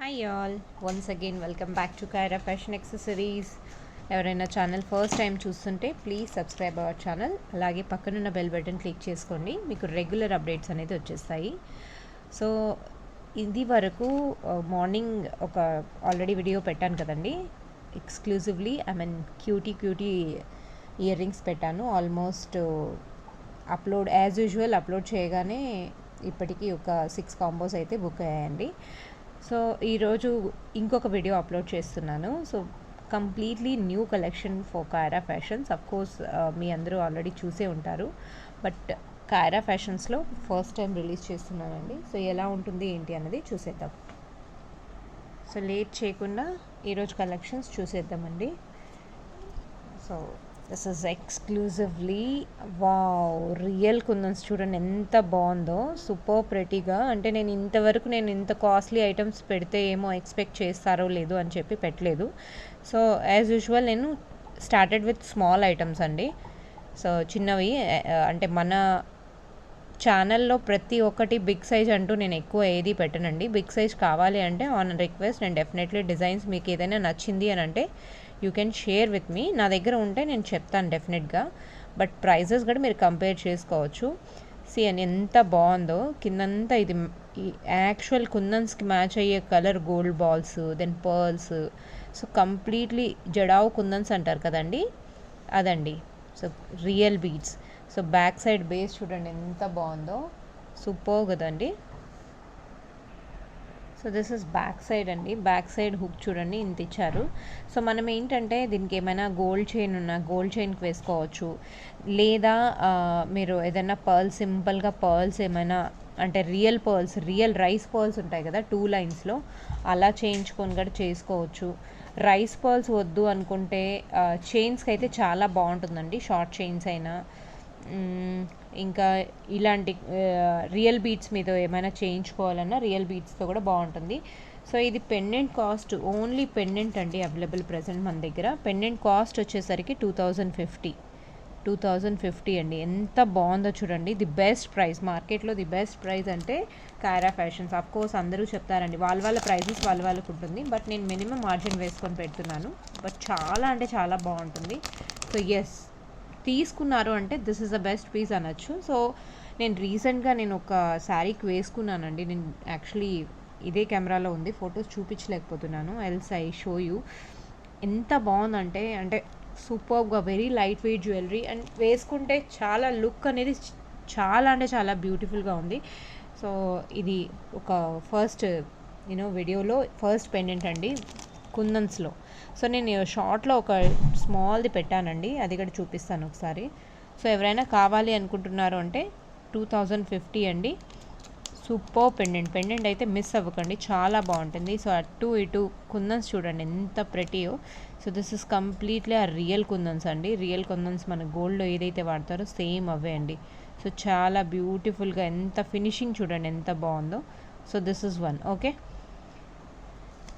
Hi all, once again welcome back to Kaira fashion accessories. ఎవరైనా channel first time చూస్తుంటే please subscribe our channel. అలాగే పక్కనున్న bell button click చేసుకోండి, మీకు regular updates అనేది వచ్చేస్తాయి. సో ఇది వరకు మార్నింగ్ ఒక ఆల్రెడీ వీడియో పెట్టాను కదండి, ఎక్స్క్లూజివ్లీ క్యూటీ ఇయర్ రింగ్స్ పెట్టాను. Almost upload as usual upload చేయగానే ఇప్పటికీ ఒక 6 కాంబోస్ అయితే బుక్ అయ్యాయండి. సో ఈరోజు ఇంకొక వీడియో అప్లోడ్ చేస్తున్నాను. So completely new collection for Kaira fashions. Of course మీ అందరూ ఆల్రెడీ చూసే ఉంటారు, బట్ కైరా ఫ్యాషన్స్లో ఫస్ట్ టైం రిలీజ్ చేస్తున్నానండి. సో ఎలా ఉంటుంది ఏంటి అన్నది చూసేద్దాం. సో లేట్ చేయకుండా ఈరోజు కలెక్షన్స్ చూసేద్దామండి. So this is exclusively wow, real kundans చూడండి ఎంత బాగుందో, సూపర్ ప్రెటీగా. అంటే నేను ఇంత కాస్ట్లీ ఐటమ్స్ పెడితే ఏమో ఎక్స్పెక్ట్ చేస్తారో లేదో అని చెప్పి పెట్టలేదు. సో యాజ్ యూజువల్ నేను స్టార్టెడ్ విత్ స్మాల్ ఐటమ్స్ అండి. సో చిన్నవి, అంటే మన ఛానల్లో ప్రతి ఒక్కటి బిగ్ సైజ్ అంటూ నేను ఎక్కువ ఏది పెట్టనండి. బిగ్ సైజ్ కావాలి అంటే ఆన్ రిక్వెస్ట్ నేను డెఫినెట్లీ డిజైన్స్ మీకు ఏదైనా నచ్చింది అని అంటే you can share with me. నా దగ్గర ఉంటే నేను చెప్తాను డెఫినెట్గా, బట్ ప్రైజెస్ కూడా మీరు కంపేర్ చేసుకోవచ్చు. అని ఎంత బాగుందో కిందంతా. ఇది యాక్చువల్ కుందన్స్కి మ్యాచ్ అయ్యే colour gold balls, then pearls. So completely jadau kundans అంటారు కదండి, అదండి. So real beads. So back side base చూడండి ఎంత బాగుందో, సూపర్ కదండి. So this is back side అండి. బ్యాక్ సైడ్ హుక్ చూడండి ఇంత ఇచ్చారు. సో మనం ఏంటంటే దీనికి ఏమైనా గోల్డ్ చైన్ ఉన్నా గోల్డ్ చైన్కి వేసుకోవచ్చు, లేదా మీరు ఏదైనా పర్ల్స్, సింపుల్గా పర్ల్స్ ఏమైనా అంటే real pearls, real rice pearls ఉంటాయి కదా 2 లైన్స్లో, అలా చేయించుకొని కూడా చేసుకోవచ్చు. రైస్ పర్ల్స్ వద్దు అనుకుంటే చైన్స్కి అయితే చాలా బాగుంటుందండి, షార్ట్ చైన్స్ అయినా. ఇంకా ఇలాంటి రియల్ బీడ్స్ మీద ఏమైనా చేయించుకోవాలన్నా రియల్ బీడ్స్తో కూడా బాగుంటుంది. సో ఇది పెండెంట్ కాస్ట్, ఓన్లీ పెండెంట్ అండి అవైలబుల్ ప్రజెంట్ మన దగ్గర. పెండెంట్ కాస్ట్ వచ్చేసరికి 2050 అండి. ఎంత బాగుందో చూడండి. ది బెస్ట్ ప్రైస్ మార్కెట్లో, ది బెస్ట్ ప్రైస్ అంటే కైరా ఫ్యాషన్స్. ఆఫ్ కోర్స్ అందరూ చెప్తారండి వాళ్ళ ప్రైజెస్ వాళ్ళకు ఉంటుంది, బట్ నేను మినిమం మార్జిన్ వేసుకొని పెడుతున్నాను. బట్ చాలా అంటే చాలా బాగుంటుంది. సో ఎస్, తీసుకున్నారు అంటే this is the best piece అనొచ్చు. సో నేను రీసెంట్గా ఒక శారీకి వేసుకున్నానండి. నేను యాక్చువల్లీ ఇదే కెమెరాలో ఉంది, ఫొటోస్ చూపించలేకపోతున్నాను, ఎల్స్ ఐ షో యూ. ఎంత బాగుందంటే అంటే సూపర్గా, very light weight jewellery, and వేసుకుంటే చాలా లుక్ అనేది చాలా అంటే చాలా బ్యూటిఫుల్గా ఉంది. సో ఇది ఒక ఫస్ట్ వీడియోలో ఫస్ట్ పెండెంట్ అండి కుందన్స్లో. సో నేను షార్ట్లో ఒక స్మాల్ది పెట్టానండి, అది కూడా చూపిస్తాను ఒకసారి. సో ఎవరైనా కావాలి అనుకుంటున్నారు అంటే 2050 అండి. సూపర్ పెండెంట్ అయితే మిస్ అవ్వకండి, చాలా బాగుంటుంది. సో అటు ఇటు కుందన్స్ చూడండి ఎంత ప్రెటీయో. సో దిస్ ఇస్ కంప్లీట్లీ ఆ రియల్ కుందన్స్ అండి. రియల్ కుందన్స్ మన గోల్డ్లో ఏదైతే వాడతారో సేమ్ అవే అండి. సో చాలా బ్యూటిఫుల్గా, ఎంత ఫినిషింగ్ చూడండి ఎంత బాగుందో. So this is one. Okay,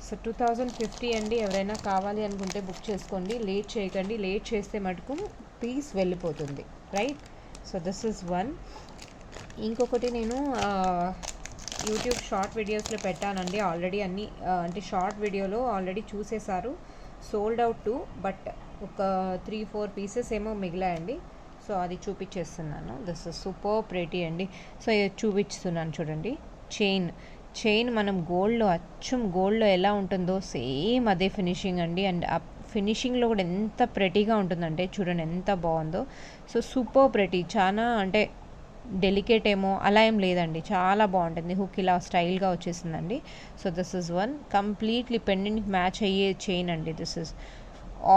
so 2050 అండి. ఎవరైనా కావాలి అనుకుంటే బుక్ చేసుకోండి, లేట్ చేయకండి. లేట్ చేస్తే మటుకు పీస్ వెళ్ళిపోతుంది, right. So this is one. ఇంకొకటి నేను యూట్యూబ్ షార్ట్ వీడియోస్లో పెట్టానండి ఆల్రెడీ. అన్నీ అంటే షార్ట్ వీడియోలో ఆల్రెడీ చూసేశారు, సోల్డ్ అవుట్ టు, బట్ ఒక 3-4 పీసెస్ ఏమో మిగిలాయండి. సో అది చూపించేస్తున్నాను. దిస్ ఇస్ సూపర్ ప్రెటీ అండి. సో చూపిస్తున్నాను చూడండి. చైన్ మనం గోల్డ్లో, అచ్చం గోల్డ్లో ఎలా ఉంటుందో సేమ్ అదే ఫినిషింగ్ అండి. అండ్ ఆ ఫినిషింగ్లో కూడా ఎంత ప్రెటీగా ఉంటుందంటే చూడండి ఎంత బాగుందో. సో సూపర్ ప్రెటీ, చాలా అంటే డెలికేట్ ఏమో అలా ఏం లేదండి, చాలా బాగుంటుంది. హుక్ ఇలా స్టైల్గా వచ్చేసిందండి. So this is one. Completely పెండెంట్కి మ్యాచ్ అయ్యే చైన్ అండి. దిస్ ఇస్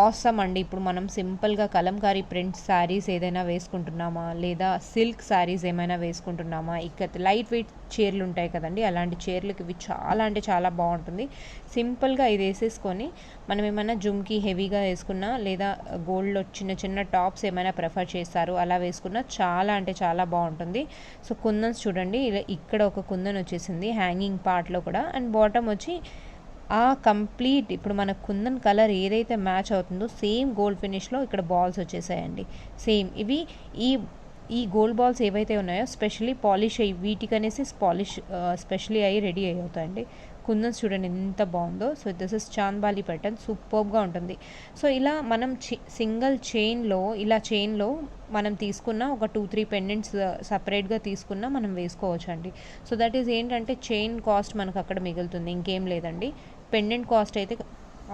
ఆసమ్ అండి. ఇప్పుడు మనం సింపుల్గా కలంకారీ ప్రింట్ శారీస్ ఏదైనా వేసుకుంటున్నామా, లేదా సిల్క్ శారీస్ ఏమైనా వేసుకుంటున్నామా, ఇక్కడ లైట్ వెయిట్ చీరలు ఉంటాయి కదండి, అలాంటి చీరలకి ఇవి చాలా అంటే చాలా బాగుంటుంది. సింపుల్గా ఇది వేసేసుకొని మనం ఏమైనా జుమ్కి హెవీగా వేసుకున్నా, లేదా గోల్డ్లో చిన్న చిన్న టాప్స్ ఏమైనా ప్రిఫర్ చేస్తారు అలా వేసుకున్నా చాలా అంటే చాలా బాగుంటుంది. సో కుందన్స్ చూడండి, ఇలా ఇక్కడ ఒక కుందన్ వచ్చేసింది హ్యాంగింగ్ పార్ట్లో కూడా, అండ్ బాటమ్ వచ్చి ఆ కంప్లీట్ ఇప్పుడు మన కుందన్ కలర్ ఏదైతే మ్యాచ్ అవుతుందో సేమ్ గోల్డ్ ఫినిష్లో ఇక్కడ బాల్స్ వచ్చేసాయండి. సేమ్ ఇవి ఈ గోల్డ్ బాల్స్ ఏవైతే ఉన్నాయో స్పెషల్లీ పాలిష్ అయ్యి వీటికనేసి పాలిష్ స్పెషల్లీ అయ్యి రెడీ అవుతాయండి. కుందన్స్ చూడండి ఎంత బాగుందో. So this is chandbali pattern, సూపర్గా ఉంటుంది. సో ఇలా మనం సింగిల్ చైన్లో మనం తీసుకున్న ఒక 2-3 పెండెంట్స్ సపరేట్గా తీసుకున్న మనం వేసుకోవచ్చు అండి. సో దట్ ఈస్ ఏంటంటే చైన్ కాస్ట్ మనకు అక్కడ మిగులుతుంది, ఇంకేం లేదండి. పెండెంట్ కాస్ట్ అయితే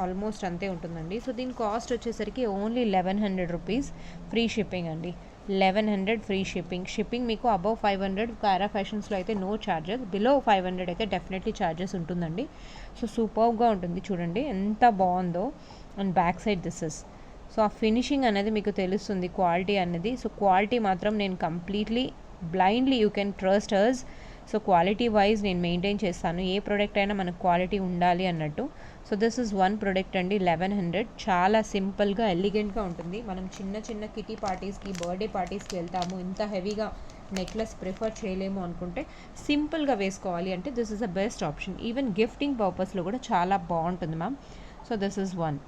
ఆల్మోస్ట్ అంతే ఉంటుందండి. సో దీని కాస్ట్ వచ్చేసరికి ఓన్లీ 1100 రూపీస్, ఫ్రీ షిప్పింగ్ అండి. 1100 ఫ్రీ షిప్పింగ్ మీకు అబవ్ 500 కారా ఫ్యాషన్స్లో అయితే నో ఛార్జెస్, బిలో 500 అయితే డెఫినెట్లీ ఛార్జెస్ ఉంటుందండి. సో సూపర్గా ఉంటుంది చూడండి ఎంత బాగుందో. And back side this is. So ఆ ఫినిషింగ్ అనేది మీకు తెలుస్తుంది, క్వాలిటీ అనేది. సో క్వాలిటీ మాత్రం నేను completely blindly you can trust us. So quality wise నేను మెయింటైన్ చేస్తాను, ఏ ప్రోడక్ట్ అయినా మనకు క్వాలిటీ ఉండాలి అన్నట్టు. So this is one product అండి, 1100. చాలా సింపుల్గా ఎలిగెంట్గా ఉంటుంది. మనం చిన్న కిటీ పార్టీస్కి, బర్త్డే పార్టీస్కి వెళ్తాము, ఇంత హెవీగా నెక్లెస్ ప్రిఫర్ చేయలేము అనుకుంటే సింపుల్గా వేసుకోవాలి అంటే this is the best option. Even gifting పర్పస్లో కూడా చాలా బాగుంటుంది ma'am. So this is one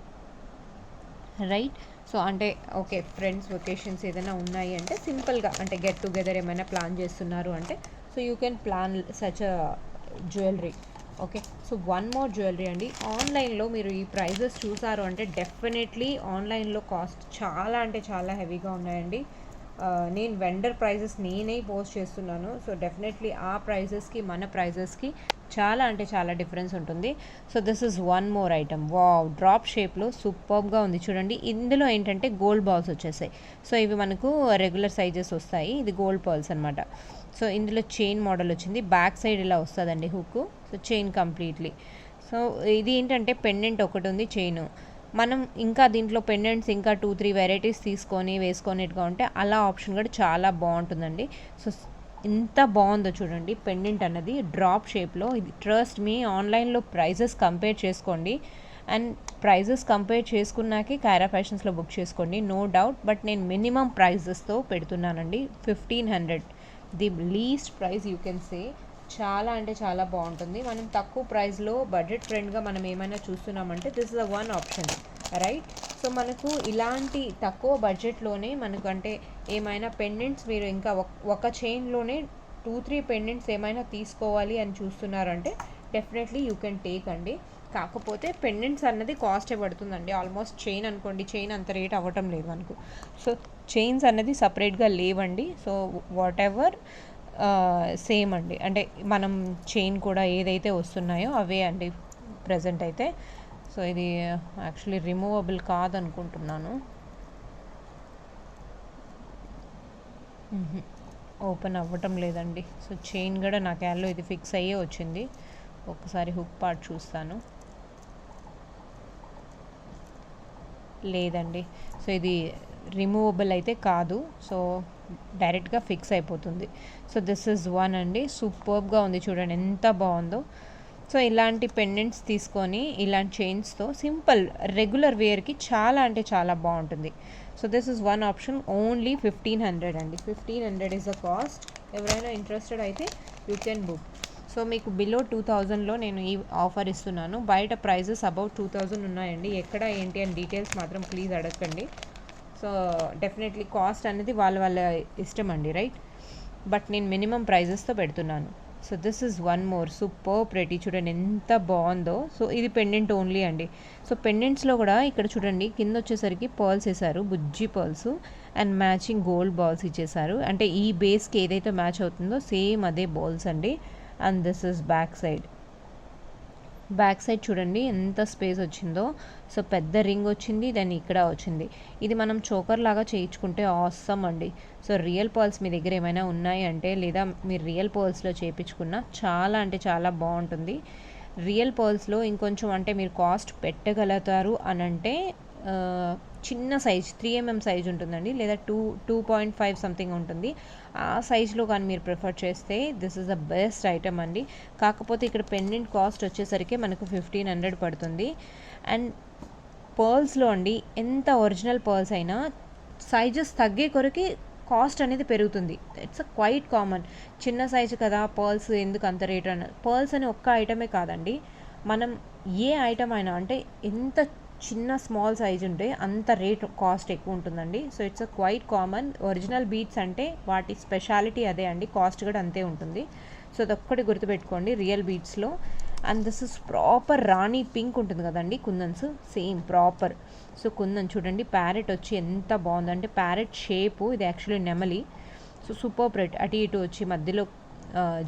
right. So అంటే ఓకే ఫ్రెండ్స్ వెకేషన్స్ ఏదైనా ఉన్నాయి అంటే సింపుల్గా అంటే గెట్ టుగెదర్ ఏమైనా ప్లాన్ చేస్తున్నారు అంటే so you can plan such a jewellery. Okay, so one more jewellery అండి. ఆన్లైన్లో మీరు ఈ ప్రైజెస్ చూసారు అంటే డెఫినెట్లీ ఆన్లైన్లో కాస్ట్ చాలా అంటే చాలా హెవీగా ఉన్నాయండి. నేను వెండర్ ప్రైజెస్ నేనే పోస్ట్ చేస్తున్నాను. సో డెఫినెట్లీ ఆ ప్రైజెస్కి మన ప్రైజెస్కి చాలా అంటే చాలా డిఫరెన్స్ ఉంటుంది. So this is one more item. Wow, drop షేప్లో సూపర్గా ఉంది చూడండి. ఇందులో ఏంటంటే గోల్డ్ బాల్స్ వచ్చేసాయి. సో ఇవి మనకు రెగ్యులర్ సైజెస్ వస్తాయి, ఇది గోల్డ్ పర్ల్స్ అనమాట. సో ఇందులో చైన్ మోడల్ వచ్చింది, బ్యాక్ సైడ్ ఇలా వస్తుందండి hook. So chain completely. So ఇది ఏంటంటే పెండెంట్ ఒకటి ఉంది, చైన్. మనం ఇంకా దీంట్లో పెండెంట్స్ ఇంకా 2-3 వెరైటీస్ తీసుకొని వేసుకునేట్టుగా ఉంటే అలా ఆప్షన్ కూడా చాలా బాగుంటుందండి. సో ఎంత బాగుందో చూడండి పెండెంట్ అన్నది డ్రాప్ షేప్లో. ఇది ట్రస్ట్ మీ, ఆన్లైన్లో ప్రైజెస్ కంపేర్ చేసుకోండి. అండ్ ప్రైజెస్ కంపేర్ చేసుకున్నాకే కారా ఫ్యాషన్స్లో బుక్ చేసుకోండి, నో డౌట్. బట్ నేను మినిమం ప్రైజెస్తో పెడుతున్నానండి. 1500 the least price you can say. చాలా అంటే చాలా బాగుంటుంది. మనం తక్కువ ప్రైస్లో బడ్జెట్ ఫ్రెండ్గా మనం ఏమైనా చూస్తున్నామంటే this is the one option right. So మనకు ఇలాంటి తక్కువ బడ్జెట్లోనే మనకు అంటే ఏమైనా పెండెంట్స్ మీరు ఇంకా ఒక చైన్లోనే 2-3 పెండెంట్స్ ఏమైనా తీసుకోవాలి అని చూస్తున్నారంటే డెఫినెట్లీ యూ కెన్ టేక్ అండి. కాకపోతే పెండెంట్స్ అన్నది కాస్టే పడుతుందండి. ఆల్మోస్ట్ చైన్ అనుకోండి, చైన్ అంత రేట్ అవ్వటం లేదు మనకు. సో చైన్స్ అన్నది సపరేట్గా లేవండి. సో వాట్ ఎవర్ సేమ్ అండి, అంటే మనం చైన్ కూడా ఏదైతే వస్తున్నాయో అవే అండి ప్రజెంట్ అయితే. సో ఇది యాక్చువల్లీ రిమూవబుల్ కాదనుకుంటున్నాను. ఓపెన్ అవ్వటం లేదండి. సో చైన్ కూడా నా క్యాన్లో ఇది ఫిక్స్ అయ్యే వచ్చింది. ఒకసారి హుక్ పార్ట్ చూస్తాను, లేదండి. సో ఇది రిమూవబుల్ అయితే కాదు, సో డైరెక్ట్గా ఫిక్స్ అయిపోతుంది. సో దిస్ ఇస్ వన్ అండి, సూపర్గా ఉంది చూడండి ఎంత బాగుందో. సో ఇలాంటి పెండెంట్స్ తీసుకొని ఇలాంటి చైన్స్తో సింపుల్ రెగ్యులర్ వేర్కి చాలా అంటే చాలా బాగుంటుంది. So this is one option, only 1500 అండి. 1500 ఇస్ ద కాస్ట్. ఎవరైనా ఇంట్రెస్టెడ్ అయితే యూ కెన్ బుక్. సో మీకు బిలో 2000లో నేను ఈ ఆఫర్ ఇస్తున్నాను. బయట ప్రైజెస్ అబౌట్ 2000 ఉన్నాయండి. ఎక్కడ ఏంటి అని డీటెయిల్స్ మాత్రం ప్లీజ్ అడగండి. సో డెఫినెట్లీ కాస్ట్ అనేది వాళ్ళ ఇష్టం అండి రైట్. బట్ నేను మినిమం ప్రైజెస్తో పెడుతున్నాను. So this is one more super pretty, చూడండి ఎంత బాగుందో. సో ఇది పెండెంట్ ఓన్లీ అండి. సో పెండెంట్స్లో కూడా ఇక్కడ చూడండి కింద వచ్చేసరికి పర్ల్స్ వేసారు, బుజ్జి pearls and matching gold balls ఇచ్చేసారు. అంటే ఈ బేస్కి ఏదైతే మ్యాచ్ అవుతుందో సేమ్ అదే బాల్స్ అండి. And this is back side. Back side చూడండి ఎంత స్పేస్ వచ్చిందో. సో పెద్ద రింగ్ వచ్చింది, దెన్ ఇక్కడ వచ్చింది. ఇది మనం చోకర్ లాగా చేయించుకుంటే ఆసమ్ అండి. సో రియల్ పర్ల్స్ మీ దగ్గర ఏమైనా ఉన్నాయి అంటే, లేదా మీరు రియల్ పర్ల్స్లో చేయించుకున్నా చాలా అంటే చాలా బాగుంటుంది. రియల్ పర్ల్స్లో ఇంకొంచెం అంటే మీరు కాస్ట్ పెట్టగలుగుతారు అని అంటే చిన్న సైజ్ 3mm సైజ్ ఉంటుందండి, లేదా 2.5 సంథింగ్ ఉంటుంది. ఆ సైజ్లో కానీ మీరు ప్రిఫర్ చేస్తే this is the best item అండి. కాకపోతే ఇక్కడ పెండెంట్ కాస్ట్ వచ్చేసరికి మనకు 1500 పడుతుంది. అండ్ పర్ల్స్లో అండి ఎంత ఒరిజినల్ పర్ల్స్ అయినా సైజెస్ తగ్గే కొరకి కాస్ట్ అనేది పెరుగుతుంది. It's a quite common. చిన్న సైజు కదా పర్ల్స్ ఎందుకు అంత రేట్ అన్న, పర్ల్స్ అని ఒక్క ఐటమే కాదండి, మనం ఏ ఐటమ్ అయినా అంటే ఎంత చిన్న స్మాల్ సైజ్ ఉంటే అంత రేట్ కాస్ట్ ఎక్కువ ఉంటుందండి. So it's a quite common. Original beads అంటే వాటి స్పెషాలిటీ అదే అండి, కాస్ట్ కూడా అంతే ఉంటుంది. సో అదొక్కటి గుర్తుపెట్టుకోండి రియల్ బీడ్స్లో. And this is proper rani pink ఉంటుంది కదండి kundans, same proper. So kundan చూడండి, ప్యారెట్ వచ్చి ఎంత బాగుందంటే ప్యారెట్ షేపు, ఇది యాక్చువల్లీ నెమలి. సో సూపర్ ప్రెట్, అటు ఇటు వచ్చి మధ్యలో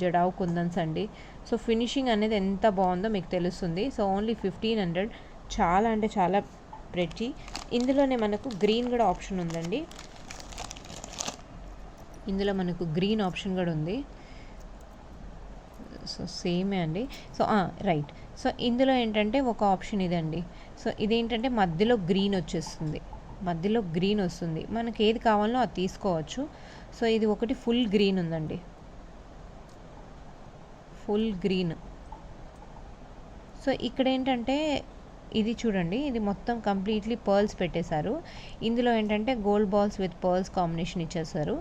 జడావు కుందన్స్ అండి. సో ఫినిషింగ్ అనేది ఎంత బాగుందో మీకు తెలుస్తుంది. సో ఓన్లీ 1500, చాలా అంటే చాలా ప్రెట్టి. ఇందులోనే మనకు గ్రీన్ కూడా ఆప్షన్ ఉందండి, ఇందులో మనకు గ్రీన్ ఆప్షన్ కూడా ఉంది. సో సేమే అండి. So right. సో ఇందులో ఏంటంటే ఒక ఆప్షన్ ఇదండి. సో ఇదేంటంటే మధ్యలో గ్రీన్ వచ్చేస్తుంది, మధ్యలో గ్రీన్ వస్తుంది, మనకి ఏది కావాలో అది తీసుకోవచ్చు. సో ఇది ఒకటి ఫుల్ గ్రీన్ ఉందండి, ఫుల్ గ్రీన్. సో ఇక్కడ ఏంటంటే ఇది చూడండి, ఇది మొత్తం కంప్లీట్లీ పర్ల్స్ పెట్టేశారు. ఇందులో ఏంటంటే gold balls with pearls combination ఇచ్చేసారు.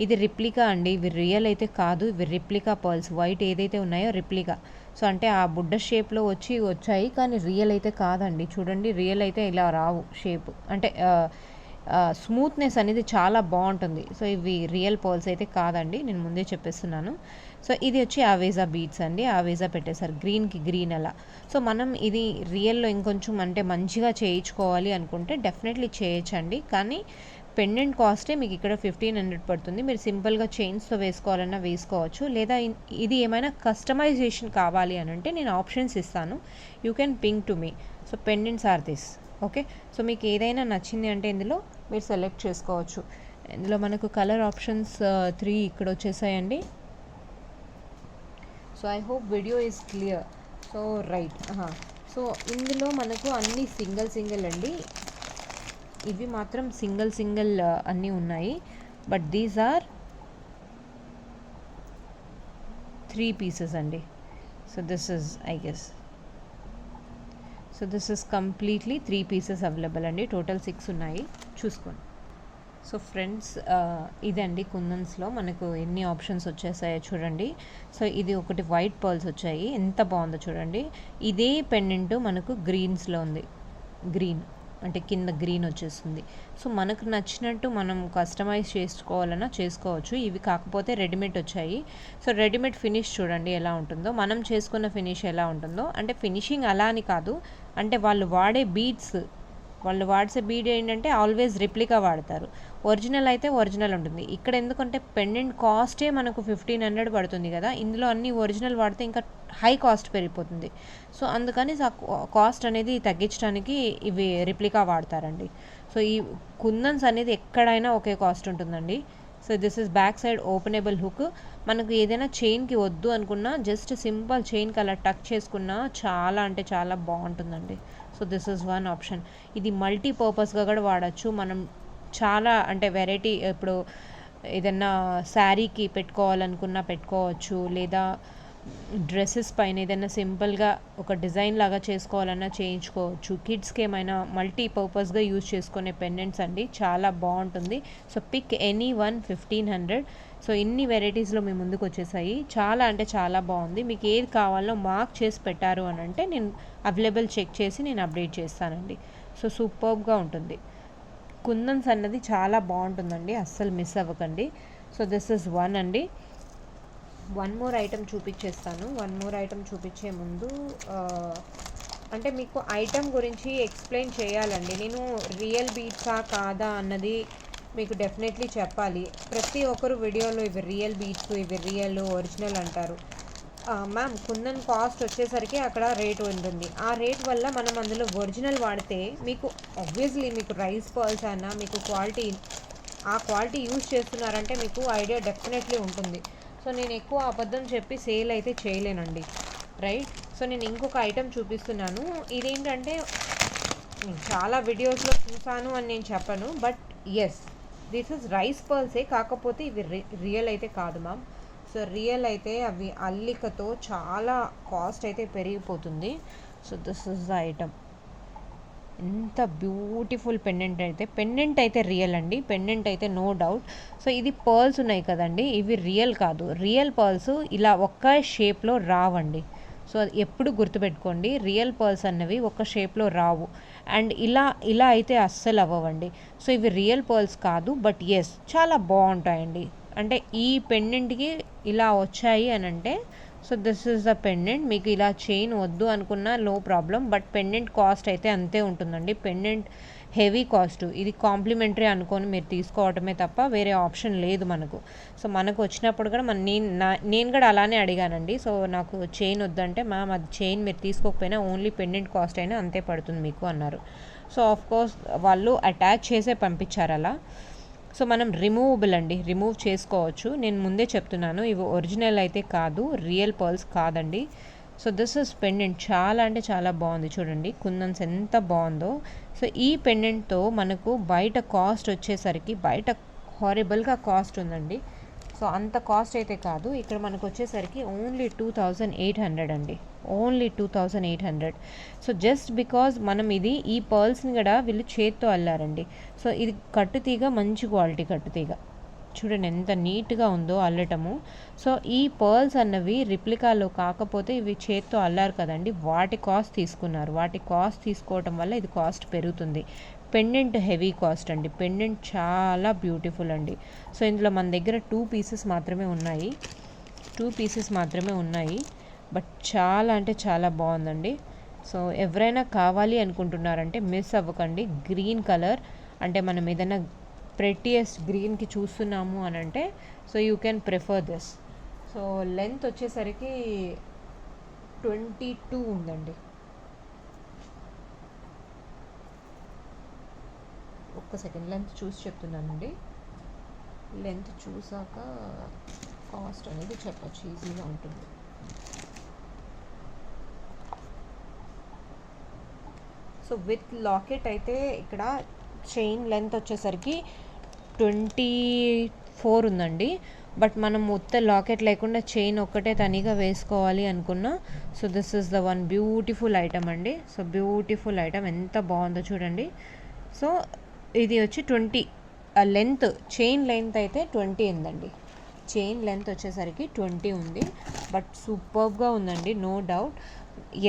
ఇది రిప్లికా అండి, ఇవి రియల్ అయితే కాదు, ఇవి రిప్లికా పర్ల్స్. వైట్ ఏదైతే ఉన్నాయో రిప్లికా. సో అంటే ఆ బుడ్డ షేప్లో వచ్చాయి, కానీ రియల్ అయితే కాదండి. చూడండి, రియల్ అయితే ఇలా రావు షేప్, అంటే స్మూత్నెస్ అనేది చాలా బాగుంటుంది. సో ఇవి రియల్ పర్ల్స్ అయితే కాదండి, నేను ముందే చెప్పేస్తున్నాను. సో ఇది వచ్చి ఆవేజా బీడ్స్ అండి, ఆవేజా పెట్టేశారు గ్రీన్కి గ్రీన్ అలా. సో మనం ఇది రియల్లో ఇంకొంచెం అంటే మంచిగా చేయించుకోవాలి అనుకుంటే డెఫినెట్లీ చేయొచ్చండి, కానీ పెండెంట్ కాస్టే మీకు ఇక్కడ 1500 పడుతుంది. మీరు సింపుల్గా చైన్స్తో వేసుకోవాలన్నా వేసుకోవచ్చు, లేదా ఇది ఏమైనా కస్టమైజేషన్ కావాలి అని అంటే నేను ఆప్షన్స్ ఇస్తాను, you can ping to me. So pendants are this, okay. So మీకు ఏదైనా నచ్చింది అంటే ఇందులో మీరు సెలెక్ట్ చేసుకోవచ్చు. ఇందులో మనకు కలర్ ఆప్షన్స్ 3 ఇక్కడ వచ్చేసాయండి. So I hope video is clear. So right. So ఇందులో మనకు అన్నీ సింగిల్ అండి, ఇవి మాత్రం సింగిల్ అన్నీ ఉన్నాయి. బట్ దీస్ ఆర్ 3 pieces అండి. So this is I guess, so this is completely 3 pieces available అండి, టోటల్ 6 ఉన్నాయి, చూసుకోండి. సో ఫ్రెండ్స్, ఇదండి కుందన్స్లో మనకు ఎన్ని ఆప్షన్స్ వచ్చేసాయో చూడండి. సో ఇది ఒకటి వైట్ పర్ల్స్ వచ్చాయి, ఎంత బాగుందో చూడండి. ఇదే పెండెంట్ మనకు గ్రీన్స్లో ఉంది, గ్రీన్ అంటే కింద గ్రీన్ వచ్చేస్తుంది. సో మనకు నచ్చినట్టు మనం కస్టమైజ్ చేసుకోవాలన్నా చేసుకోవచ్చు. ఇవి కాకపోతే రెడీమేడ్ వచ్చాయి. సో రెడీమేడ్ ఫినిష్ చూడండి ఎలా ఉంటుందో, మనం చేసుకున్న ఫినిష్ ఎలా ఉంటుందో. అంటే ఫినిషింగ్ అలా అని కాదు, అంటే వాళ్ళు వాడే బీడ్స్, వాళ్ళు వాడే బీడ్ ఏంటంటే ఆల్వేస్ రిప్లికా వాడతారు, ఒరిజినల్ అయితే ఒరిజినల్ ఉంటుంది. ఇక్కడ ఎందుకంటే పెండెంట్ కాస్టే మనకు 1500 పడుతుంది కదా, ఇందులో అన్ని ఒరిజినల్ వాడితే ఇంకా హై కాస్ట్ పెరిగిపోతుంది. సో అందుకని కాస్ట్ అనేది తగ్గించడానికి ఇవి రిప్లికా వాడతారండి. సో ఈ కుందన్స్ అనేది ఎక్కడైనా ఒకే కాస్ట్ ఉంటుందండి. So this is back side openable hook. మనకు ఏదైనా చైన్కి వద్దు అనుకున్నా జస్ట్ సింపుల్ చైన్కి అలా టక్ చేసుకున్నా చాలా అంటే చాలా బాగుంటుందండి. So this is one option. ఇది మల్టీపర్పస్గా కూడా వాడచ్చు మనం, చాలా అంటే వెరైటీ. ఇప్పుడు ఏదన్నా శారీకి పెట్టుకోవాలనుకున్నా పెట్టుకోవచ్చు, లేదా డ్రెస్సెస్ పైన ఏదైనా సింపుల్గా ఒక డిజైన్ లాగా చేసుకోవాలన్నా చేయించుకోవచ్చు. కిడ్స్కి ఏమైనా మల్టీపర్పస్గా యూజ్ చేసుకునే పెండెంట్స్ అండి, చాలా బాగుంటుంది. So pick any one 1500. So ఇన్ని వెరైటీస్లో మీ ముందుకు వచ్చేసాయి, చాలా అంటే చాలా బాగుంది. మీకు ఏది కావాలో మార్క్ చేసి పెట్టారు అని అంటే నేను అవైలబుల్ చెక్ చేసి నేను అప్డేట్ చేస్తానండి. సో సూపర్బ్గా ఉంటుంది. కుందన్స్ అన్నది చాలా బాగుంటుందండి, అస్సలు మిస్ అవ్వకండి. సో దిస్ ఇస్ వన్ అండి. వన్ మోర్ ఐటమ్ చూపించేస్తాను. వన్ మోర్ ఐటమ్ చూపించే ముందు అంటే మీకు ఐటమ్ గురించి ఎక్స్ప్లెయిన్ చేయాలండి. నేను రియల్ బీట్సా కాదా అన్నది మీకు డెఫినెట్లీ చెప్పాలి. ప్రతి ఒక్కరు వీడియోలో ఇవి రియల్ బీట్స్, ఇవి రియల్ ఒరిజినల్ అంటారు. మ్యామ్ కుందన్ కాస్ట్ వచ్చేసరికి అక్కడ రేట్ ఉంటుంది, ఆ రేట్ వల్ల మనం అందులో ఒరిజినల్ వాడితే మీకు ఆబ్వియస్లీ మీకు రైస్ పర్ల్స్ అన్నా మీకు క్వాలిటీ, ఆ క్వాలిటీ యూజ్ చేస్తున్నారంటే మీకు ఐడియా డెఫినెట్లీ ఉంటుంది. సో నేను ఎక్కువ అబద్ధం చెప్పి సేల్ అయితే చేయలేనండి, రైట్. సో నేను ఇంకొక ఐటెం చూపిస్తున్నాను. ఇదేంటంటే చాలా వీడియోస్లో చూసాను అని నేను చెప్పను, but yes this is rice పర్ల్సే, కాకపోతే ఇవి రియల్ అయితే కాదు మ్యామ్. సో రియల్ అయితే అవి అల్లికతో చాలా కాస్ట్ అయితే పెరిగిపోతుంది. So this is the item. ఎంత బ్యూటిఫుల్ పెండెంట్ అయితే రియల్ అండి, పెండెంట్ అయితే నో డౌట్. సో ఇది పర్ల్స్ ఉన్నాయి కదండి, ఇవి రియల్ కాదు. రియల్ పర్ల్స్ ఇలా ఒక్క షేప్లో రావండి. సో అది ఎప్పుడు గుర్తుపెట్టుకోండి, రియల్ పర్ల్స్ అన్నవి ఒక షేప్లో రావు, అండ్ ఇలా అయితే అస్సలు అవ్వవండి. సో ఇవి రియల్ పర్ల్స్ కాదు, బట్ ఎస్ చాలా బాగుంటాయండి. అంటే ఈ పెండెంట్కి ఇలా వచ్చాయి అని అంటే so this is the pendant. మీకు ఇలా చైన్ వద్దు అనుకున్నా no problem, but pendant cost అయితే అంతే ఉంటుందండి. పెండెంట్ హెవీ కాస్ట్, ఇది కాంప్లిమెంటరీ అనుకొని మీరు తీసుకోవటమే తప్ప వేరే ఆప్షన్ లేదు మనకు. సో మనకు వచ్చినప్పుడు కూడా నేను కూడా అలానే అడిగానండి. సో నాకు చైన్ వద్దంటే, మ్యామ్ అది చైన్ మీరు తీసుకోకపోయినా ఓన్లీ పెండెంట్ కాస్ట్ అయినా అంతే పడుతుంది మీకు అన్నారు. సో ఆఫ్ కోర్స్ వాళ్ళు అటాచ్ చేసే పంపించారు అలా. సో మనం రిమూవబుల్ అండి, రిమూవ్ చేసుకోవచ్చు. నేను ముందే చెప్తున్నాను, ఇవి ఒరిజినల్ అయితే కాదు, రియల్ పర్ల్స్ కాదండి. So this is pendant. చాలా అంటే చాలా బాగుంది చూడండి, కుందన్స్ ఎంత బాగుందో. సో ఈ పెండెంట్తో మనకు బయట కాస్ట్ వచ్చేసరికి బయట హారిబుల్గా కాస్ట్ ఉందండి. సో అంత కాస్ట్ అయితే కాదు, ఇక్కడ మనకు వచ్చేసరికి ఓన్లీ 2800 అండి, ఓన్లీ 2800. సో జస్ట్ బికాజ్ మనం ఈ పర్ల్స్ని కూడా వీళ్ళు చేత్తో అల్లారండి. సో ఇది కట్టుతీగ, మంచి క్వాలిటీ కట్టుతీగ చూడండి ఎంత నీట్గా ఉందో అల్లటము. సో ఈ పర్ల్స్ అన్నవి రిప్లికాలో కాకపోతే ఇవి చేత్తో అల్లారు కదండి, వాటి కాస్ట్ తీసుకున్నారు. వాటి కాస్ట్ తీసుకోవటం వల్ల ఇది కాస్ట్ పెరుగుతుంది. పెండెంట్ హెవీ కాస్ట్ అండి, పెండెంట్ చాలా బ్యూటిఫుల్ అండి. సో ఇందులో మన దగ్గర 2 పీసెస్ మాత్రమే ఉన్నాయి, 2 పీసెస్ మాత్రమే ఉన్నాయి. బట్ చాలా అంటే చాలా బాగుందండి. సో ఎవరైనా కావాలి అనుకుంటున్నారంటే మిస్ అవ్వకండి. గ్రీన్ కలర్ అంటే మనం ఏదైనా ప్రెట్టియస్ట్ గ్రీన్కి చూస్తున్నాము అని అంటే so you can prefer this. So length వచ్చేసరికి 22 ఉందండి. ఒక్క సెకండ్ లెంత్ చూసి చెప్తున్నానండి. లెంత్ చూసాక కాస్ట్ అనేది చెప్పచ్చు, ఈజీగా ఉంటుంది. సో విత్ లాకెట్ అయితే ఇక్కడ చైన్ లెంత్ వచ్చేసరికి 24 ఉందండి. బట్ మనం మొత్తం లాకెట్ లేకుండా చైన్ ఒక్కటే తనిగా వేసుకోవాలి అనుకున్నా. So this is the one beautiful item అండి. సో బ్యూటిఫుల్ ఐటమ్ ఎంత బాగుందో చూడండి. సో ఇది వచ్చి 20 లెంత్, చైన్ లెంత్ అయితే 20 ఉందండి. చైన్ లెంత్ వచ్చేసరికి 20 ఉంది. బట్ సూపర్గా ఉందండి, no doubt.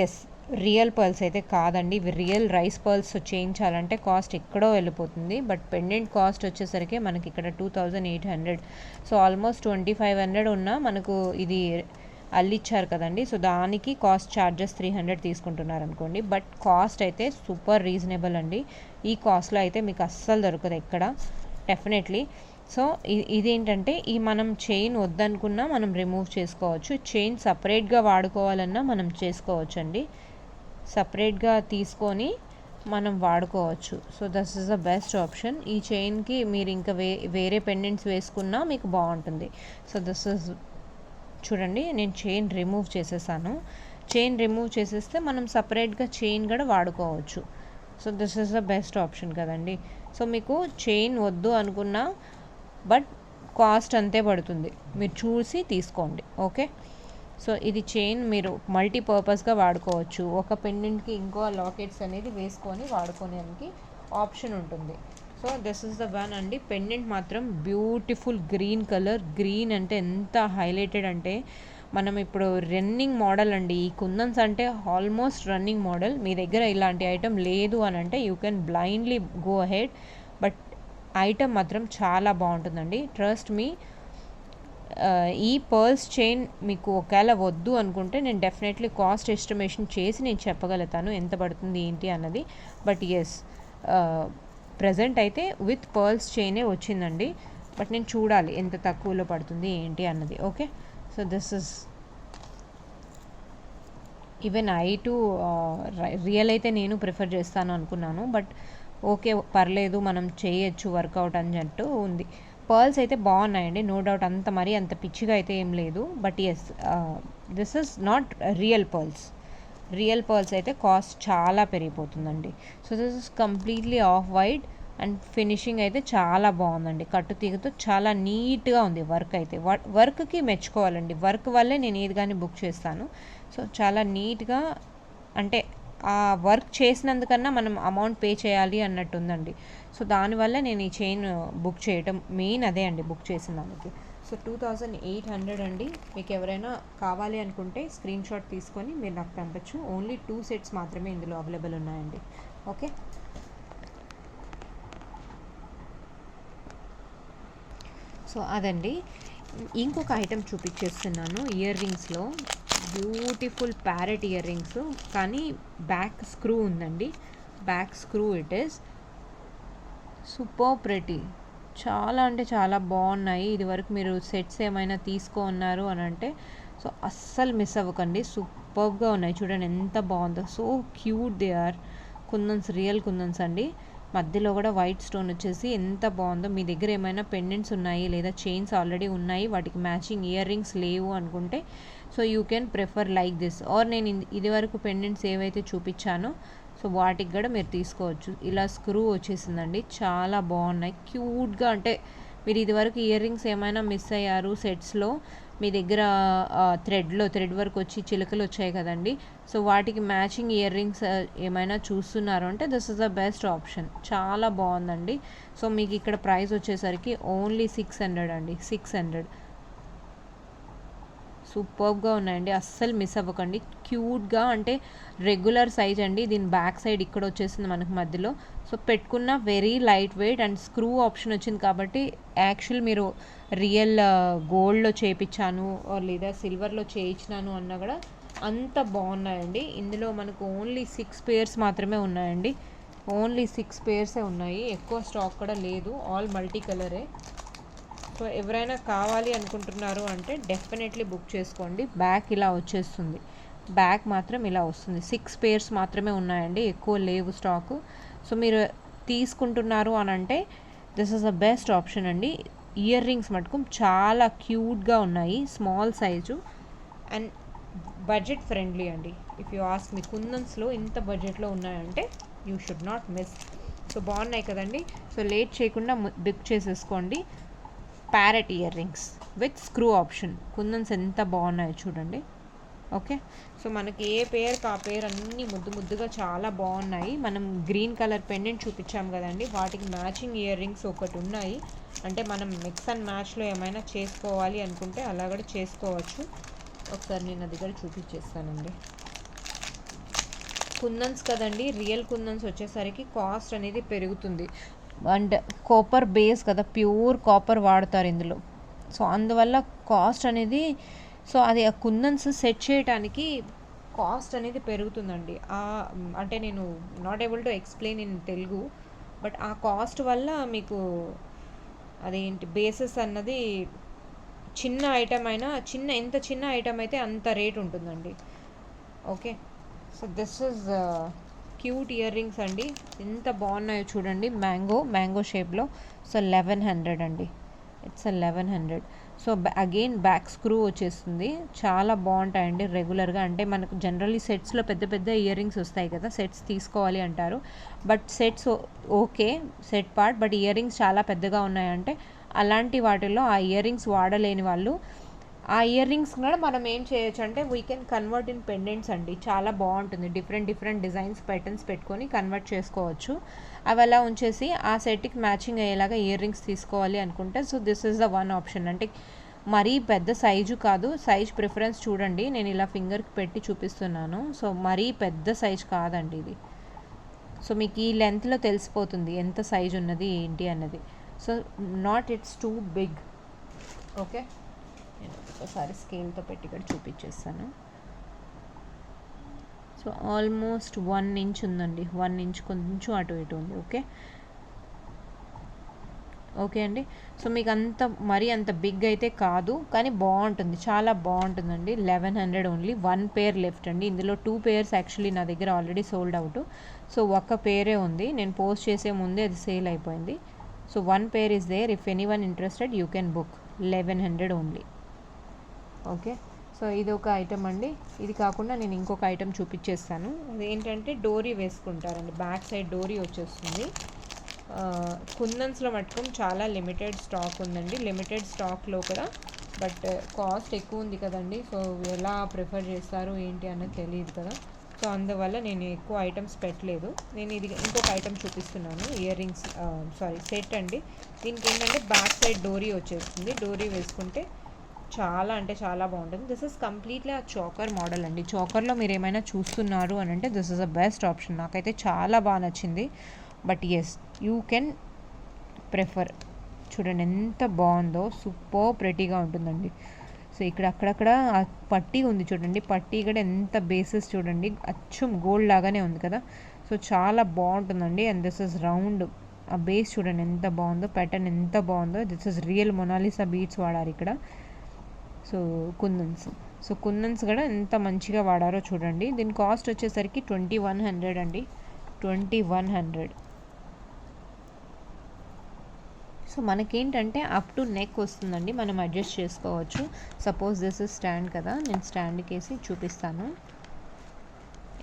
Yes, real pearls అయితే కాదండి, ఇవి రియల్ రైస్ పర్ల్స్ చేయించాలంటే కాస్ట్ ఎక్కడో వెళ్ళిపోతుంది. బట్ పెండెంట్ కాస్ట్ వచ్చేసరికి మనకి ఇక్కడ 2800. సో ఆల్మోస్ట్ 2500 ఉన్నా మనకు ఇది అల్లిచ్చారు కదండి. సో దానికి కాస్ట్ ఛార్జెస్ 300 తీసుకుంటున్నారు అనుకోండి. బట్ కాస్ట్ అయితే సూపర్ రీజనబుల్ అండి. ఈ కాస్ట్లో అయితే మీకు అస్సలు దొరకదు ఎక్కడ, డెఫినెట్లీ. సో ఇదేంటంటే ఈ మనం చైన్ వద్దనుకున్నా మనం రిమూవ్ చేసుకోవచ్చు. చైన్ సపరేట్గా వాడుకోవాలన్నా మనం చేసుకోవచ్చు అండి, సపరేట్గా తీసుకొని మనం వాడుకోవచ్చు. So this is the best option. ఈ చైన్కి మీరు ఇంకా వేరే పెండెంట్స్ వేసుకున్నా మీకు బాగుంటుంది. సో దిస్ ఇస్ చూడండి, నేను చైన్ రిమూవ్ చేసేసాను. చైన్ రిమూవ్ చేసేస్తే మనం సపరేట్గా చైన్ కూడా వాడుకోవచ్చు. So this is the best option కదండి. సో మీకు చైన్ వద్దు అనుకున్నా బట్ కాస్ట్ అంతే పడుతుంది, మీరు చూసి తీసుకోండి. ఓకే, సో ఇది చైన్ మీరు మల్టీపర్పస్గా వాడుకోవచ్చు. ఒక పెండెంట్కి ఇంకో లాకెట్స్ అనేది వేసుకొని వాడుకోవడానికి ఆప్షన్ ఉంటుంది. So this is the one అండి. పెండెంట్ మాత్రం బ్యూటిఫుల్ గ్రీన్ కలర్. గ్రీన్ అంటే ఎంత హైలైటెడ్ అంటే మనం ఇప్పుడు రన్నింగ్ మోడల్ అండి. ఈ కుందన్స్ అంటే ఆల్మోస్ట్ రన్నింగ్ మోడల్. మీ దగ్గర ఇలాంటి ఐటమ్ లేదు అని అంటే you can blindly go ahead. But item మాత్రం చాలా బాగుంటుందండి, ట్రస్ట్ మీ. ఈ పర్ల్స్ చైన్ మీకు ఒకవేళ వద్దు అనుకుంటే నేను డెఫినెట్లీ కాస్ట్ ఎస్టిమేషన్ చేసి నేను చెప్పగలుగుతాను ఎంత పడుతుంది ఏంటి అన్నది. బట్ ఎస్, ప్రజెంట్ అయితే విత్ పర్ల్స్ చైనే వచ్చిందండి. బట్ నేను చూడాలి ఎంత తక్కువలో పడుతుంది ఏంటి అన్నది. Okay, so this is even real అయితే నేను ప్రిఫర్ చేస్తాను అనుకున్నాను. బట్ ఓకే పర్లేదు, మనం చేయొచ్చు వర్కౌట్ అన్నట్టు ఉంది. పర్ల్స్ అయితే బాగున్నాయండి, నో డౌట్. అంత పిచ్చిగా అయితే ఏం లేదు. But yes, this is not real pearls. Real pearls అయితే కాస్ట్ చాలా పెరిగిపోతుందండి. So this is completely off white and finishing అయితే చాలా బాగుందండి. కట్టుతీగతో చాలా నీట్గా ఉంది వర్క్ అయితే. వర్క్కి మెచ్చుకోవాలండి, వర్క్ వల్లే నేను ఏది కానీ బుక్ చేస్తాను. సో చాలా నీట్గా, అంటే ఆ వర్క్ చేసినందుకన్నా మనం అమౌంట్ పే చేయాలి అన్నట్టు ఉందండి. సో దానివల్ల నేను ఈ చైన్ బుక్ చేయటం మెయిన్ అదే అండి, బుక్ చేసిన దానికి. సో 2800 అండి. మీకు ఎవరైనా కావాలి అనుకుంటే స్క్రీన్ షాట్ తీసుకొని మీరు నాకు పంపచ్చు. ఓన్లీ 2 సెట్స్ మాత్రమే ఇందులో అవైలబుల్ ఉన్నాయండి. ఓకే, సో అదండి. ఇంకొక ఐటెం చూపించేస్తున్నాను ఇయర్ రింగ్స్లో. బ్యూటిఫుల్ ప్యారెట్ ఇయర్ రింగ్స్, కానీ బ్యాక్ స్క్రూ ఉందండి. Back screw it is super pretty. చాలా అంటే చాలా బాగున్నాయి. ఇది వరకు మీరు సెట్స్ ఏమైనా ఉన్నారు అని అంటే సో అస్సలు మిస్ అవ్వకండి. సూపర్గా ఉన్నాయి చూడండి ఎంత బాగుందో. So cute they are. Kundans, real kundans అండి. మధ్యలో కూడా వైట్ స్టోన్ వచ్చేసి ఎంత బాగుందో. మీ దగ్గర ఏమైనా పెండెంట్స్ ఉన్నాయి లేదా చైన్స్ ఆల్రెడీ ఉన్నాయి, వాటికి మ్యాచింగ్ ఇయర్ రింగ్స్ లేవు అనుకుంటే so you can prefer like this. Or నేను ఇది వరకు పెండెంట్స్ ఏవైతే చూపించానో సో వాటికి కూడా మీరు తీసుకోవచ్చు. ఇలా స్క్రూ వచ్చేసిందండి, చాలా బాగున్నాయి క్యూట్గా. అంటే మీరు ఇదివరకు ఇయర్ రింగ్స్ ఏమైనా మిస్ అయ్యారు సెట్స్లో, మీ దగ్గర థ్రెడ్ వర్క్ వచ్చి చిలుకలు వచ్చాయి కదండి, సో వాటికి మ్యాచింగ్ ఇయర్ రింగ్స్ ఏమైనా చూస్తున్నారు అంటే this is the best option. చాలా బాగుందండి. సో మీకు ఇక్కడ ప్రైస్ వచ్చేసరికి ఓన్లీ 600 అండి. 600. సూపర్గా ఉన్నాయండి, అస్సలు మిస్ అవ్వకండి. క్యూట్గా అంటే రెగ్యులర్ సైజ్ అండి. దీని బ్యాక్ సైడ్ ఇక్కడ వచ్చేసింది మనకు మధ్యలో. సో పెట్టుకున్న very light wait and screw option వచ్చింది కాబట్టి యాక్చువల్ మీరు రియల్ గోల్డ్లో చేయించాను లేదా సిల్వర్లో చేయించినాను అన్నా కూడా అంత బాగున్నాయండి. ఇందులో మనకు ఓన్లీ 6 పేర్స్ మాత్రమే ఉన్నాయండి. ఓన్లీ 6 పేర్సే ఉన్నాయి, ఎక్కువ స్టాక్ కూడా లేదు. ఆల్ మల్టీ కలరే. సో ఎవరైనా కావాలి అనుకుంటున్నారు అంటే డెఫినెట్లీ బుక్ చేసుకోండి. బ్యాక్ ఇలా వచ్చేస్తుంది, బ్యాక్ మాత్రం ఇలా వస్తుంది. 6 పేర్స్ మాత్రమే ఉన్నాయండి, ఎక్కువ లేవు స్టాకు. సో మీరు తీసుకుంటున్నారు అని అంటే this is the best option అండి. ఇయర్ రింగ్స్ మటుకు చాలా క్యూట్గా ఉన్నాయి, small size and budget friendly అండి. ఇఫ్ యూ ఆస్క్ మీ, కుందన్స్లో ఇంత బడ్జెట్లో ఉన్నాయంటే you should not miss. So బాగున్నాయి కదండి. సో లేట్ చేయకుండా బుక్ చేసేసుకోండి. Parrot earrings with screw option. Kundans ఎంత బాగున్నాయో చూడండి. ఓకే, సో మనకి ఏ పేరుకి ఆ పేరు అన్నీ ముద్దుగా చాలా బాగున్నాయి. మనం గ్రీన్ కలర్ పెండెంట్ చూపించాం కదండి, వాటికి మ్యాచింగ్ ఇయర్ రింగ్స్ ఒకటి ఉన్నాయి. అంటే మనం మిక్స్ అండ్ మ్యాచ్లో ఏమైనా చేసుకోవాలి అనుకుంటే అలా కూడా చేసుకోవచ్చు. ఒకసారి నేను అది కూడా చూపించేస్తానండి. కుందన్స్ కదండి, రియల్ కుందన్స్ వచ్చేసరికి కాస్ట్ అనేది పెరుగుతుంది. అండ్ కాపర్ బేస్ కదా, ప్యూర్ కాపర్ వాడతారు ఇందులో. సో అందువల్ల కాస్ట్ అనేది, సో అది ఆ కుందన్స్ సెట్ చేయడానికి కాస్ట్ అనేది పెరుగుతుందండి. అంటే నేను not able to explain in Telugu, but ఆ కాస్ట్ వల్ల మీకు అదేంటి బేసెస్ అన్నది చిన్న ఐటమ్ అయినా ఎంత చిన్న ఐటమ్ అయితే అంత రేట్ ఉంటుందండి. Okay, so this is cute ear rings అండి, ఎంత బాగున్నాయో చూడండి. మ్యాంగో షేప్లో. సో 1100 అండి. It's 1100. So again back screw వచ్చేస్తుంది. చాలా బాగుంటాయండి రెగ్యులర్గా. అంటే మనకు జనరల్లీ సెట్స్లో పెద్ద ఇయర్ రింగ్స్ వస్తాయి కదా, సెట్స్ తీసుకోవాలి అంటారు. But sets okay, set part, but ear rings చాలా పెద్దగా ఉన్నాయంటే అలాంటి వాటిల్లో ఆ ఇయర్ రింగ్స్ వాడలేని వాళ్ళు ఆ ఇయర్ రింగ్స్ కూడా మనం ఏం చేయొచ్చు అంటే we can convert in pendants అండి. చాలా బాగుంటుంది. డిఫరెంట్ డిజైన్స్ ప్యాటర్న్స్ పెట్టుకొని కన్వర్ట్ చేసుకోవచ్చు. అవి అలా ఉంచేసి ఆ సెట్కి మ్యాచింగ్ అయ్యేలాగా ఇయర్ రింగ్స్ తీసుకోవాలి అనుకుంటే so this is the one option. అంటే మరీ పెద్ద సైజు కాదు, సైజ్ ప్రిఫరెన్స్ చూడండి. నేను ఇలా ఫింగర్కి పెట్టి చూపిస్తున్నాను. సో మరీ పెద్ద సైజ్ కాదండి ఇది. సో మీకు ఈ లెంత్లో తెలిసిపోతుంది ఎంత సైజు ఉన్నది ఏంటి అన్నది. So not it's too big. Okay, నేను ఒకసారి స్కేల్తో పెట్టి ఇక్కడ చూపించేస్తాను. సో ఆల్మోస్ట్ 1 ఇంచ్ ఉందండి, 1 ఇంచ్ కొంచెం అటు ఇటు ఉంది. ఓకే అండి. సో మీకు మరీ అంత బిగ్ అయితే కాదు, కానీ బాగుంటుంది, చాలా బాగుంటుందండి. 1100 ఓన్లీ. 1 పేర్ లెఫ్ట్ అండి. ఇందులో 2 పేర్స్ యాక్చువల్లీ నా దగ్గర ఆల్రెడీ సోల్డ్ అవుట్. సో ఒక్క పేరే ఉంది, నేను పోస్ట్ చేసే ముందే అది సేల్ అయిపోయింది. So 1 pair is there. If any one interested you can book. 1100 only. Okay, so ఇది ఒక ఐటమ్ అండి. ఇది కాకుండా నేను ఇంకొక ఐటమ్ చూపించేస్తాను. అదేంటంటే డోరీ వేసుకుంటారండి, బ్యాక్ సైడ్ డోరీ వచ్చేస్తుంది. కుందన్స్లో మటుకు చాలా లిమిటెడ్ స్టాక్ ఉందండి, లిమిటెడ్ స్టాక్లో కూడా. బట్ కాస్ట్ ఎక్కువ ఉంది కదండి, సో ఎలా ప్రిఫర్ చేస్తారు ఏంటి అన్నది తెలియదు కదా. సో అందువల్ల నేను ఎక్కువ ఐటమ్స్ పెట్టలేదు. నేను ఇది ఇంకొక ఐటమ్ చూపిస్తున్నాను. ఇయర్ రింగ్స్ సెట్ అండి. దీనికి ఏంటంటే బ్యాక్ సైడ్ డోరీ వచ్చేస్తుంది. డోరీ వేసుకుంటే చాలా అంటే చాలా బాగుంటుంది. This is completely uh choker model అండి. చోకర్లో మీరు ఏమైనా చూస్తున్నారు అని అంటే this is a best option. నాకైతే చాలా బాగా నచ్చింది. But yes, you can prefer. చూడండి ఎంత బాగుందో, సూపర్ ప్రెటీగా ఉంటుందండి. సో ఇక్కడ అక్కడక్కడ ఆ పట్టీ ఉంది చూడండి, పట్టీ కూడా ఎంత బేసెస్ చూడండి, అచ్చం గోల్డ్ లాగానే ఉంది కదా. సో చాలా బాగుంటుందండి. అండ్ దిస్ ఇస్ రౌండ్, ఆ బేస్ చూడండి ఎంత బాగుందో, ప్యాటర్న్ ఎంత బాగుందో. This is real Mona Lisa beads వాడారు ఇక్కడ. సో కుందన్స్ కూడా ఎంత మంచిగా వాడారో చూడండి. దీని కాస్ట్ వచ్చేసరికి 2100 అండి, 2100. సో మనకేంటంటే అప్ టు నెక్ వస్తుందండి, మనం అడ్జస్ట్ చేసుకోవచ్చు. సపోజ్ దిస్ ఇస్ స్టాండ్ కదా, నేను స్టాండ్కి వేసి చూపిస్తాను.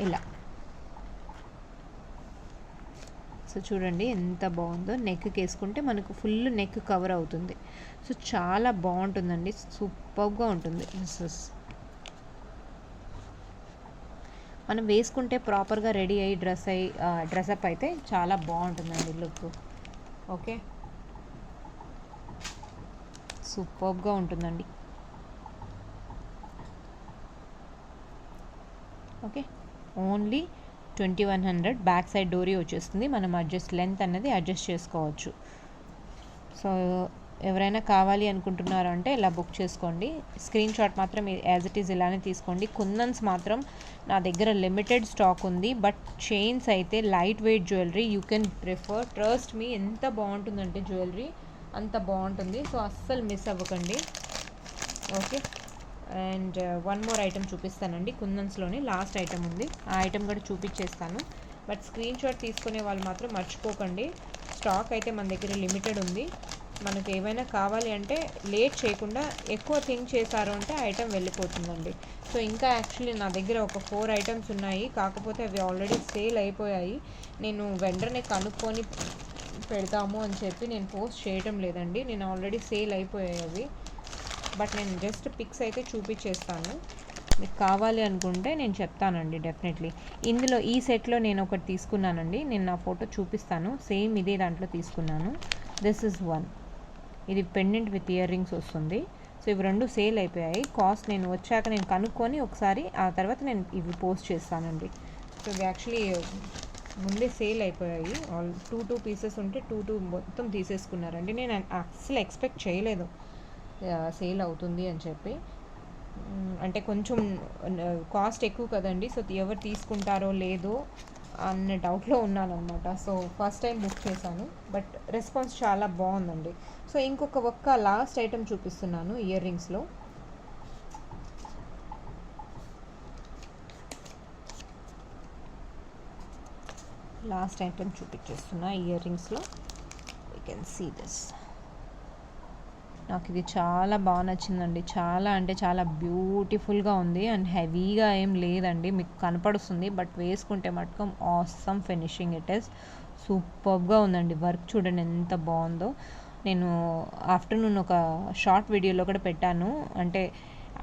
ఇలా సో చూడండి ఎంత బాగుందో, నెక్కి వేసుకుంటే మనకు ఫుల్ నెక్ కవర్ అవుతుంది. సో చాలా బాగుంటుందండి, సూపర్గా ఉంటుంది. మనం వేసుకుంటే ప్రాపర్గా రెడీ అయ్యి డ్రెస్అప్ అయితే చాలా బాగుంటుందండి లుక్. ఓకే, సూపర్గా ఉంటుందండి. Okay, only 2100. బ్యాక్ సైడ్ డోరీ వచ్చేస్తుంది, మనం లెంత్ అన్నది అడ్జస్ట్ చేసుకోవచ్చు. సో ఎవరైనా కావాలి అనుకుంటున్నారు అంటే ఇలా బుక్ చేసుకోండి. స్క్రీన్ షాట్ మాత్రం యాజ్ ఇట్ ఈజ్ ఇలానే తీసుకోండి. కుందన్స్ మాత్రం నా దగ్గర లిమిటెడ్ స్టాక్ ఉంది, బట్ చైన్స్ అయితే light weight jewellery you can prefer. Trust me, ఎంత బాగుంటుందంటే జ్యువెలరీ అంత బాగుంటుంది. సో అస్సలు మిస్ అవ్వకండి. Okay, and one more item చూపిస్తానండి. కుందన్స్లోనే లాస్ట్ ఐటమ్ ఉంది, ఆ ఐటమ్ కూడా చూపించేస్తాను. బట్ స్క్రీన్ షాట్ తీసుకునే వాళ్ళు మాత్రం మర్చిపోకండి, స్టాక్ అయితే మన దగ్గర లిమిటెడ్ ఉంది. మనకు ఏమైనా కావాలి అంటే లేట్ చేయకుండా ఎక్కువ థింక్ చేశారు అంటే ఐటమ్ వెళ్ళిపోతుందండి. సో ఇంకా యాక్చువల్లీ నా దగ్గర ఒక 4 ఐటమ్స్ ఉన్నాయి, కాకపోతే అవి ఆల్రెడీ సేల్ అయిపోయాయి. నేను వెంటనే కనుక్కొని పెడతాము అని చెప్పి నేను పోస్ట్ చేయడం లేదండి, నేను ఆల్రెడీ సేల్ అయిపోయాయి అవి. బట్ నేను జస్ట్ పిక్స్ అయితే చూపించేస్తాను, మీకు కావాలి అనుకుంటే నేను చెప్తానండి డెఫినెట్లీ. ఇందులో ఈ సెట్లో నేను ఒకటి తీసుకున్నానండి, నేను నా ఫోటో చూపిస్తాను. సేమ్ ఇదే దాంట్లో తీసుకున్నాను. దిస్ ఇస్ వన్, ఇది పెండెంట్ విత్ ఇయర్ రింగ్స్ వస్తుంది. సో ఇవి 2 సేల్ అయిపోయాయి. కాస్ట్ నేను వచ్చాక నేను కనుక్కొని ఒకసారి ఆ తర్వాత నేను ఇవి పోస్ట్ చేస్తానండి. సో ఇవి యాక్చువల్లీ ముందే సేల్ అయిపోయాయి. 2 పీసెస్ ఉంటే 2 మొత్తం తీసేసుకున్నారండి. నేను అస్సలు ఎక్స్పెక్ట్ చేయలేదు సేల్ అవుతుంది అని చెప్పి. అంటే కొంచెం కాస్ట్ ఎక్కువ కదండి, సో ఎవరు తీసుకుంటారో లేదో అన్న డౌట్లో ఉన్నాను అనమాట. సో ఫస్ట్ టైం బుక్ చేశాను, బట్ రెస్పాన్స్ చాలా బాగుందండి. సో ఒక్క లాస్ట్ ఐటమ్ చూపిస్తున్నాను ఇయర్ రింగ్స్లో. లాస్ట్ ఐటమ్ చూపించేస్తున్నా ఇయర్ రింగ్స్లో. You can see this. నాకు ఇది చాలా బాగా నచ్చిందండి, చాలా అంటే చాలా బ్యూటిఫుల్గా ఉంది అండ్ హెవీగా ఏం లేదండి, మీకు కనపడుస్తుంది. బట్ వేసుకుంటే మటుకు ఆసమ్ ఫినిషింగ్ ఇట్ ఈస్, సూపర్గా ఉందండి. వర్క్ చూడండి ఎంత బాగుందో. నేను ఆఫ్టర్నూన్ ఒక షార్ట్ వీడియోలో కూడా పెట్టాను. అంటే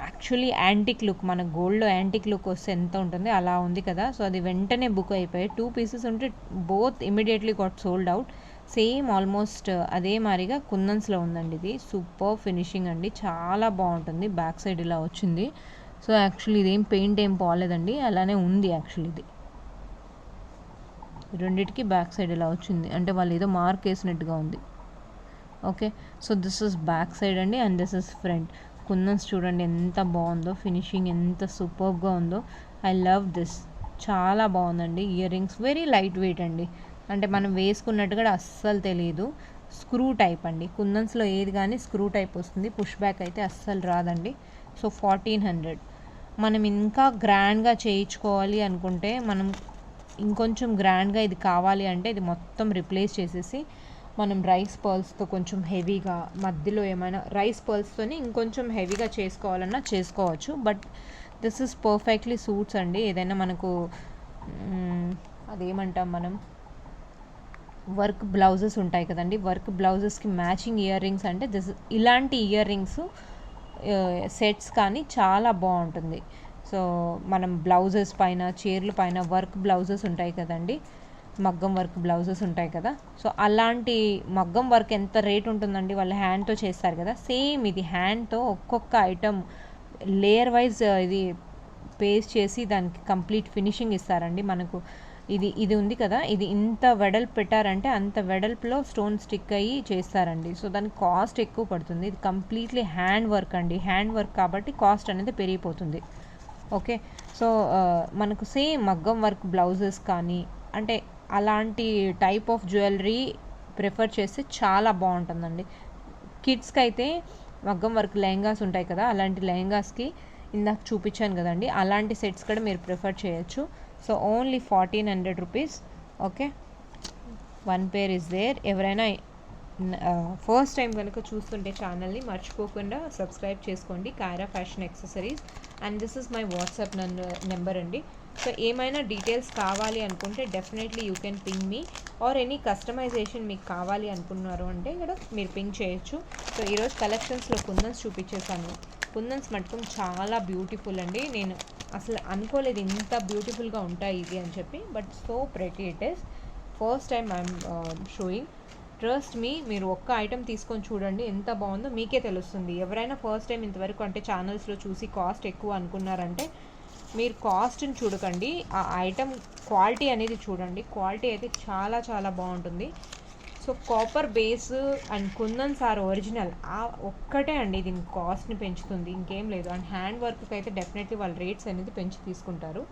యాక్చువల్లీ యాంటిక్ లుక్, మన గోల్డ్లో యాంటిక్ లుక్ వస్తే ఎంత ఉంటుంది అలా ఉంది కదా. సో అది వెంటనే బుక్ అయిపోయాయి. 2 పీసెస్ ఉంటే both immediately got sold out. Same almost అదే మాదిరిగా కుందన్స్లో ఉందండి. ఇది సూపర్ ఫినిషింగ్ అండి, చాలా బాగుంటుంది. బ్యాక్ సైడ్ ఇలా వచ్చింది. సో యాక్చువల్లీ ఇదేం పెయింట్ ఏం పోలేదండి, అలానే ఉంది యాక్చువల్లీ. ఇది రెండిటికి బ్యాక్ సైడ్ ఇలా వచ్చింది, అంటే వాళ్ళు ఏదో మార్క్ వేసినట్టుగా ఉంది. Okay, so this is back side అండి అండ్ దిస్ ఇస్ ఫ్రంట్. కుందన్స్ చూడండి ఎంత బాగుందో, ఫినిషింగ్ ఎంత సూపర్గా ఉందో. ఐ లవ్ దిస్, చాలా బాగుందండి. Ear rings very light wait అండి, అంటే మనం వేసుకున్నట్టు కూడా అస్సలు తెలియదు. స్క్రూ టైప్ అండి, కుందన్స్లో ఏది కానీ స్క్రూ టైప్ వస్తుంది, పుష్ బ్యాక్ అయితే అస్సలు రాదండి. సో 1400. మనం ఇంకా గ్రాండ్గా చేయించుకోవాలి అనుకుంటే, మనం ఇంకొంచెం గ్రాండ్గా ఇది కావాలి అంటే ఇది మొత్తం రిప్లేస్ చేసేసి మనం రైస్ పర్ల్స్తో కొంచెం హెవీగా, మధ్యలో ఏమైనా రైస్ పర్ల్స్తోని ఇంకొంచెం హెవీగా చేసుకోవాలన్నా చేసుకోవచ్చు. But this is perfectly suits అండి. ఏదైనా మనకు అదేమంటాం మనం, వర్క్ బ్లౌజెస్ ఉంటాయి కదండి, వర్క్ బ్లౌజెస్కి మ్యాచింగ్ ఇయర్ రింగ్స్ అంటే ఇలాంటి ఇయర్ రింగ్స్ సెట్స్ కానీ చాలా బాగుంటుంది. సో మనం బ్లౌజెస్ పైన, చీరల పైన వర్క్ బ్లౌజెస్ ఉంటాయి కదండి, మగ్గం వర్క్ బ్లౌజెస్ ఉంటాయి కదా. సో అలాంటి మగ్గం వర్క్ ఎంత రేట్ ఉంటుందండి, వాళ్ళు హ్యాండ్తో చేస్తారు కదా, సేమ్ ఇది హ్యాండ్తో ఒక్కొక్క ఐటమ్ లేయర్ వైజ్ ఇది పేస్ట్ చేసి దానికి కంప్లీట్ ఫినిషింగ్ ఇస్తారండి. మనకు ఇది ఉంది కదా, ఇది ఇంత వెడల్పు పెట్టారంటే అంత వెడల్పులో స్టోన్ స్టిక్ అయ్యి చేస్తారండి. సో దానికి కాస్ట్ ఎక్కువ పడుతుంది. ఇది కంప్లీట్లీ హ్యాండ్ వర్క్ అండి, హ్యాండ్ వర్క్ కాబట్టి కాస్ట్ అనేది పెరిగిపోతుంది. ఓకే, సో మనకు సేమ్ మగ్గం వర్క్ బ్లౌజెస్ కానీ అంటే అలాంటి టైప్ ఆఫ్ జ్యువెలరీ ప్రిఫర్ చేస్తే చాలా బాగుంటుందండి. కిడ్స్కి అయితే మగ్గం వర్క్ లెహంగాస్ ఉంటాయి కదా, అలాంటి లెహంగాస్కి ఇందాక చూపించాను కదండి, అలాంటి సెట్స్ కూడా మీరు ప్రిఫర్ చేయొచ్చు. So only 1400 rupees. Okay, 1 pair is there. ఎవరైనా ఫస్ట్ టైం కనుక చూస్తుంటే ఛానల్ని మర్చిపోకుండా సబ్స్క్రైబ్ చేసుకోండి, Kaira fashion accessories. And this is my WhatsApp number అండి. సో ఏమైనా డీటెయిల్స్ కావాలి అనుకుంటే definitely you can ping me, or any customization మీకు కావాలి అనుకున్నారు అంటే ఇక్కడ మీరు పింగ్ చేయొచ్చు. సో ఈరోజు కలెక్షన్స్లో కుందన్స్ చూపించేసాను. కుందన్స్ మటుకు చాలా బ్యూటిఫుల్ అండి. నేను అసలు అనుకోలేదు ఇంత బ్యూటిఫుల్గా ఉంటాయి ఇది అని చెప్పి, but so pretty it is. First time I'm showing. Trust me, మీరు ఒక్క ఐటెం తీసుకొని చూడండి ఎంత బాగుందో మీకే తెలుస్తుంది. ఎవరైనా ఫస్ట్ టైం ఇంతవరకు అంటే ఛానల్స్లో చూసి కాస్ట్ ఎక్కువ అనుకున్నారంటే మీరు కాస్ట్ని చూడకండి, ఆ ఐటెం క్వాలిటీ అనేది చూడండి. క్వాలిటీ అయితే చాలా చాలా బాగుంటుంది. So copper base and kundans are original, ఆ ఒక్కటే అండి దీని కాస్ట్ని పెంచుతుంది, ఇంకేం లేదు. అండ్ హ్యాండ్ వర్క్కి అయితే డెఫినెట్లీ వాళ్ళ రేట్స్ అనేది పెంచి తీసుకుంటారు.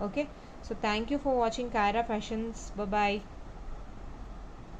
Okay, so thank you for watching Kaira fashions. Bye.